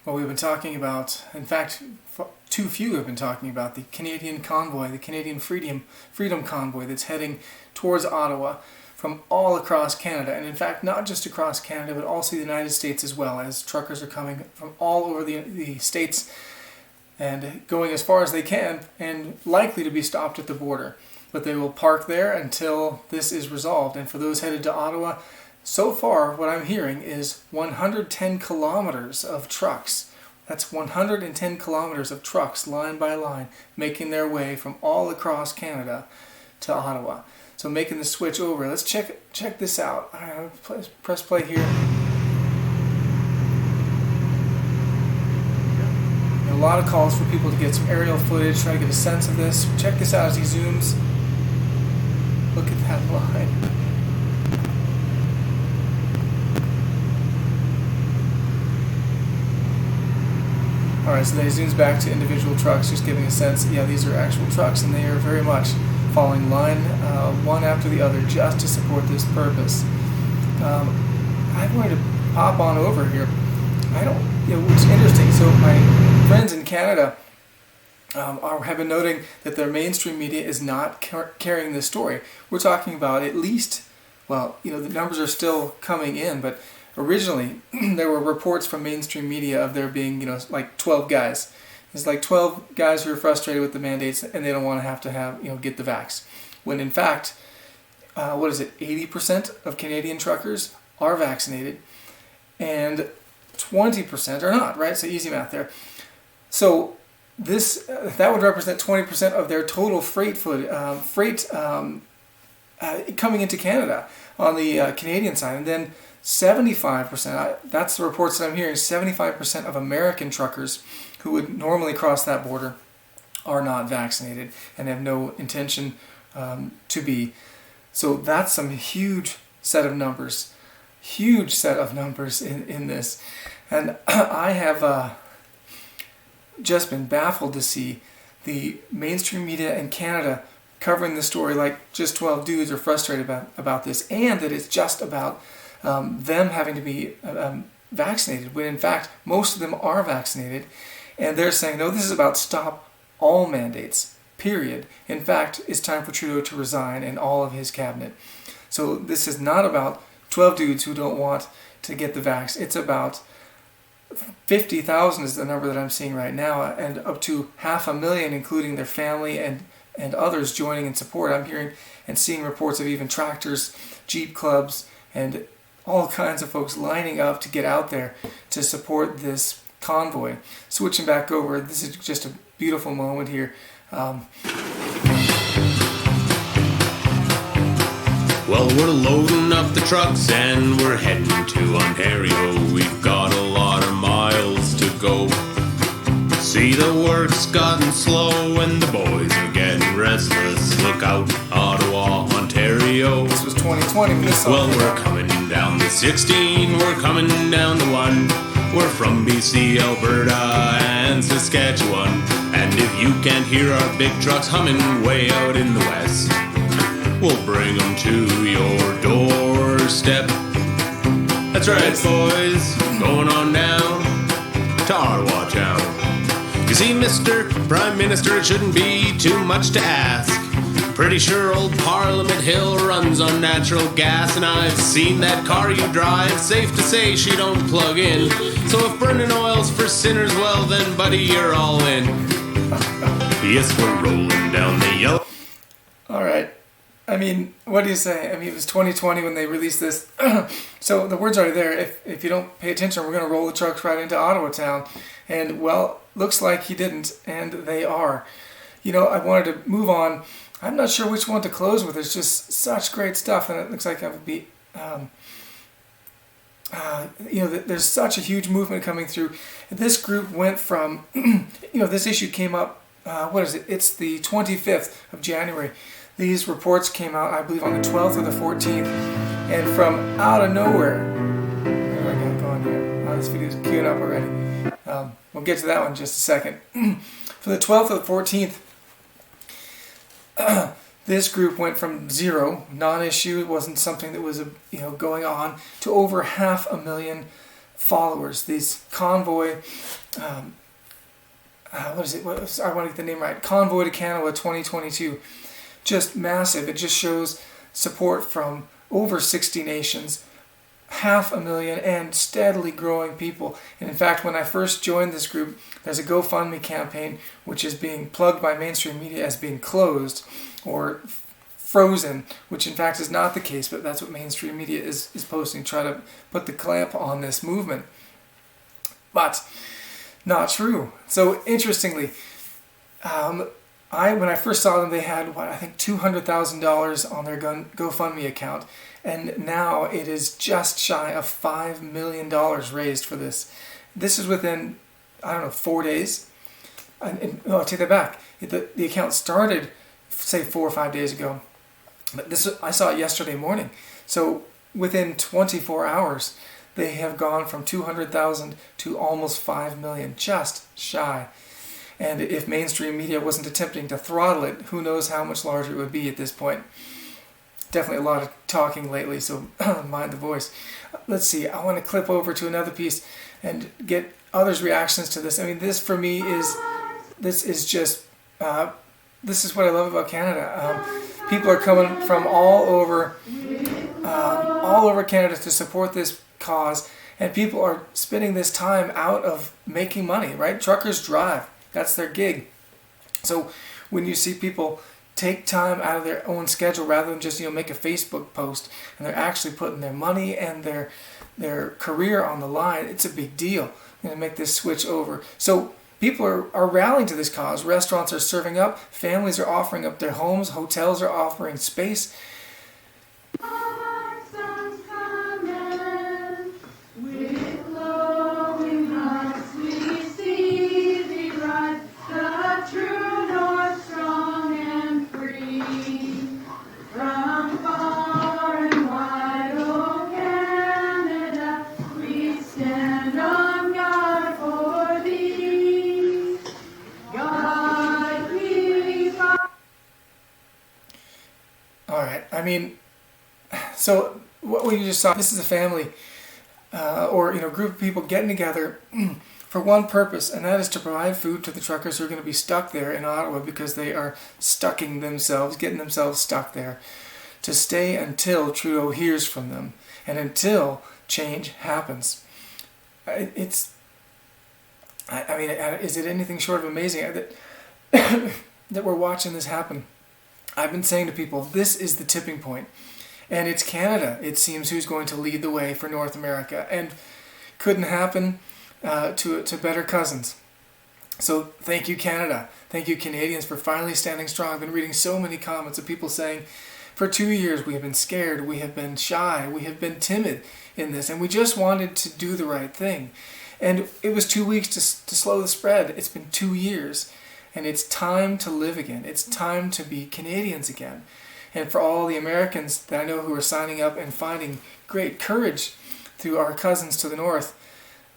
Well, we've been talking about, in fact, too few have been talking about the Canadian convoy, the Canadian Freedom Convoy that's heading towards Ottawa from all across Canada. And in fact, not just across Canada, but also the United States as well, as truckers are coming from all over the states and going as far as they can and likely to be stopped at the border. But they will park there until this is resolved. And for those headed to Ottawa, so far what I'm hearing is 110 kilometers of trucks. That's 110 kilometers of trucks, line by line, making their way from all across Canada to Ottawa. So making the switch over. Let's check this out. Press play here. A lot of calls for people to get some aerial footage, try to get a sense of this. Check this out as he zooms. Look at that line. Alright, so then he zooms back to individual trucks, just giving a sense, yeah, these are actual trucks, and they are very much following line one after the other just to support this purpose. I'm going to pop on over here. It's interesting. So my friends in Canada have been noting that their mainstream media is not carrying this story. We're talking about at least, the numbers are still coming in, but originally there were reports from mainstream media of there being, like 12 guys. It's like 12 guys who are frustrated with the mandates and they don't want to have, get the vax. When in fact, 80% of Canadian truckers are vaccinated and 20% are not, right? So easy math there. So that would represent 20% of their total freight coming into Canada on the Canadian side, and then 75%. That's the reports that I'm hearing. 75% of American truckers who would normally cross that border are not vaccinated and have no intention to be. So that's some huge set of numbers. Huge set of numbers in this. And I have just been baffled to see the mainstream media in Canada covering the story like just 12 dudes are frustrated about this, and that it's just about them having to be vaccinated, when in fact most of them are vaccinated, and they're saying, no, this is about stop all mandates, period. In fact, it's time for Trudeau to resign and all of his cabinet. So this is not about 12 dudes who don't want to get the vax. It's about 50,000 is the number that I'm seeing right now, and up to 500,000, including their family and others joining in support. I'm hearing and seeing reports of even tractors, Jeep clubs, and all kinds of folks lining up to get out there to support this convoy. Switching back over, this is just a beautiful moment here. Well, we're loading up the trucks and we're heading to Ontario. We've got a lot of miles to go. See, the work's gotten slow and the boys are getting restless. Look out, Ottawa, Ontario. This was 2020 when this song Well, we're coming down the 16, we're coming down the 1. We're from BC, Alberta, and Saskatchewan. And if you can't hear our big trucks humming way out in the west, we'll bring them to your doorstep. That's right, boys, going on down to Ottawa town. You see, Mr. Prime Minister, it shouldn't be too much to ask. Pretty sure old Parliament Hill runs on natural gas, and I've seen that car you drive, safe to say she don't plug in. So if burning oil's for sinners, well then, buddy, you're all in. Yes, we're rolling down the yellow. All right. I mean, what do you say? I mean, it was 2020 when they released this. So the word's already there. If you don't pay attention, we're going to roll the trucks right into Ottawa town. And, well, looks like he didn't, and they are. I wanted to move on. I'm not sure which one to close with. It's just such great stuff, and it looks like I would be... there's such a huge movement coming through. This group went from... this issue came up... It's the 25th of January. These reports came out, I believe, on the 12th or the 14th, and from out of nowhere, where do I got going here? Oh, this video's queuing up already. We'll get to that one in just a second. From the 12th or the 14th, this group went from zero, non-issue, it wasn't something that was going on, to over 500,000 followers, these convoy, I want to get the name right, Convoy to Canada 2022, just massive. It just shows support from over 60 nations, 500,000 and steadily growing people. And in fact, when I first joined this group, there's a GoFundMe campaign which is being plugged by mainstream media as being closed or frozen, which in fact is not the case, but that's what mainstream media is posting, try to put the clamp on this movement. But not true. So interestingly, when I first saw them, they had I think $200,000 on their GoFundMe account, and now it is just shy of $5 million raised for this. This is within 4 days. I'll take that back. The account started, say, 4 or 5 days ago, but I saw it yesterday morning. So within 24 hours, they have gone from 200,000 to almost 5 million, just shy. And if mainstream media wasn't attempting to throttle it, who knows how much larger it would be at this point. Definitely a lot of talking lately, so mind the voice. Let's see, I want to clip over to another piece and get others' reactions to this. I mean, this for me is this is what I love about Canada. People are coming from all over Canada to support this cause, and people are spending this time out of making money, right? Truckers drive. That's their gig. So when you see people take time out of their own schedule rather than just make a Facebook post, and they're actually putting their money and their career on the line, it's a big deal. I'm going to make this switch over. So people are rallying to this cause. Restaurants are serving up. Families are offering up their homes. Hotels are offering space. I mean, so what we just saw, this is a family or group of people getting together for one purpose, and that is to provide food to the truckers who are going to be stuck there in Ottawa because they are getting themselves stuck there, to stay until Trudeau hears from them and until change happens. Is it anything short of amazing that we're watching this happen? I've been saying to people, this is the tipping point. And it's Canada, it seems, who's going to lead the way for North America. And couldn't happen to better cousins. So thank you, Canada. Thank you, Canadians, for finally standing strong. I've been reading so many comments of people saying, for 2 years we have been scared, we have been shy, we have been timid in this, and we just wanted to do the right thing. And it was 2 weeks to slow the spread. It's been 2 years. And it's time to live again. It's time to be Canadians again. And for all the Americans that I know who are signing up and finding great courage through our cousins to the north,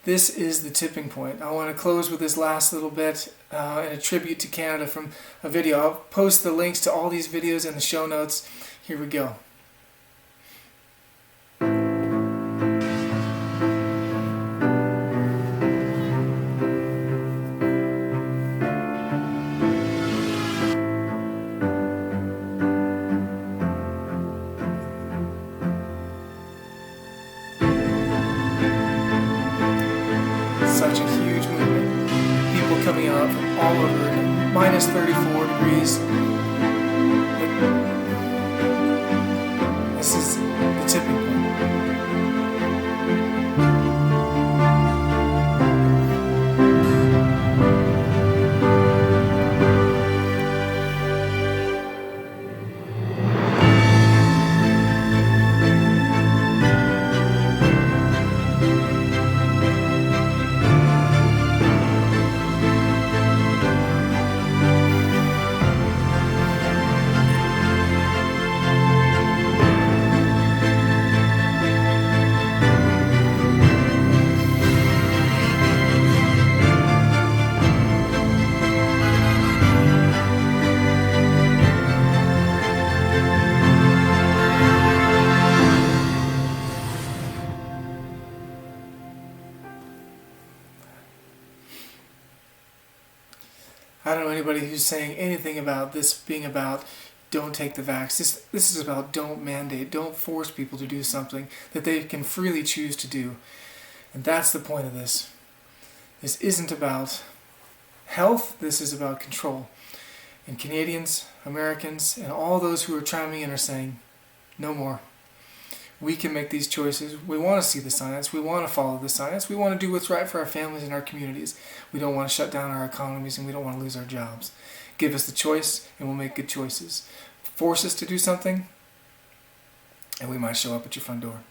this is the tipping point. I want to close with this last little bit and a tribute to Canada from a video. I'll post the links to all these videos in the show notes. Here we go. Such a huge movement. People coming out from all over, minus 34 degrees. This is the tipping point. I don't know anybody who's saying anything about this being about don't take the vax. This is about don't mandate, don't force people to do something that they can freely choose to do. And that's the point of this. This isn't about health, this is about control. And Canadians, Americans, and all those who are chiming in are saying, no more. We can make these choices. We want to see the science. We want to follow the science. We want to do what's right for our families and our communities. We don't want to shut down our economies, and we don't want to lose our jobs. Give us the choice, and we'll make good choices. Force us to do something, and we might show up at your front door.